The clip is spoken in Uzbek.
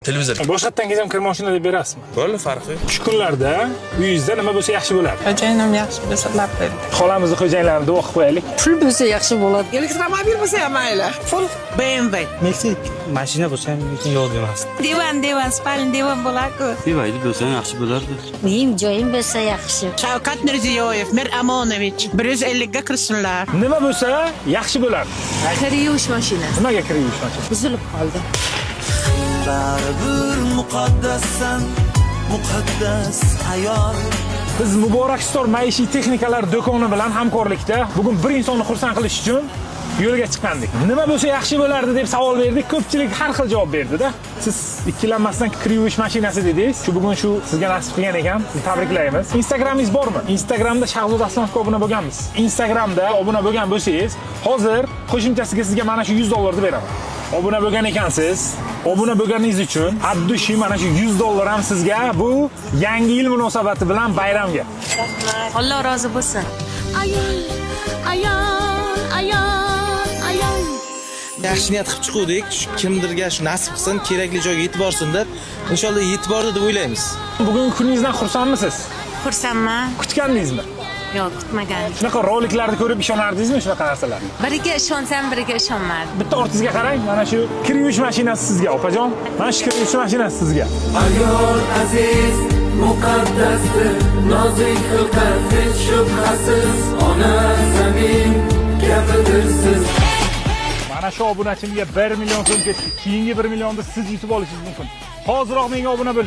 televizor. Boshqatdan kelsam kir mashina deb berasizmi? Bo'ldi, farqi yo'q. Shu kunlarda uyingizda nima bo'lsa yaxshi bo'ladi. Xo'jayinim yaxshi bo'lsa lab berdi. Xolamizni xo'jayinlarini deb o'qib qo'yaylik. Pul bo'lsa yaxshi bo'ladi. Elektromobil bo'lsa ham mayli. Full BMW. Nexia mashina bo'lsa ham lekin yo'q emas. Divan, spalni divan bo'lar-ku. Tevayli bo'lsa ham yaxshi bo'lardi. Uyim joyim bo'lsa yaxshi. Shavkat Mirziyoyev, Mir Amonovich 150 ga kirsinlar. Nima bo'lsa yaxshi bo'ladi. Kir yuvish mashinasi Nimaga kir yuvish mashinasi? buzilib qoldi. Baribir muqaddassan, muqaddas hayot. Biz Muborak Store maishiy texnikalar do'koni bilan hamkorlikda bugun bir insonni xursand qilish uchun yo'lga chiqqandik. Nima bo'lsa yaxshi bo'lardi deb savol berdik. Ko'pchilik har xil javob berdi-da. Siz ikkilanmasdan kir yuvish mashinasi dedingiz. Bugun sizga nasib qilgan ekan. Sizni tabriklaymiz. Instagramingiz bormi? Instagramda Shahzod Aslonovga obuna bo'lganmiz. Instagramda obuna bo'lgan bo'lsangiz, hozir qo'shimchasiga sizga mana shu $100 beraman. Obuna bo'lgan ekansiz. Obuna bo'lganingiz uchun addushi mana shu $100 ham sizga bu yangi yil munosabati bilan bayramga. Alloh rozi bo'lsin. Yaxshi niyat qilib chiquvdik, kimdirga shu nasib qilsin, kerakli joyga yetib borsin deb, inshaalloh yetib bordi deb o'ylaymiz. Bugungi kuningizdan xursandmisiz? Xursandman. Kutgandingizmi? Yo'q, kutmagandim. Shunaqa roliklarni ko'rib ishonardingizmi shunaqa narsalarga? Biriga ishonsam, biriga ishonmadim. Bitta ortingizga qarang, mana shu kir yuvish mashinasi sizga, opajon. Mana shu kir yuvish mashinasi sizga. Ayol aziz, muqaddasdir, nozik xilqat hech shubhasiz, ona zamin kabidirsiz. Mana shu obunachimga 1 million so'm ketdi. Keyingi 1 millionni siz yutib olishingiz mumkin. Hoziroq menga obuna bo'ling.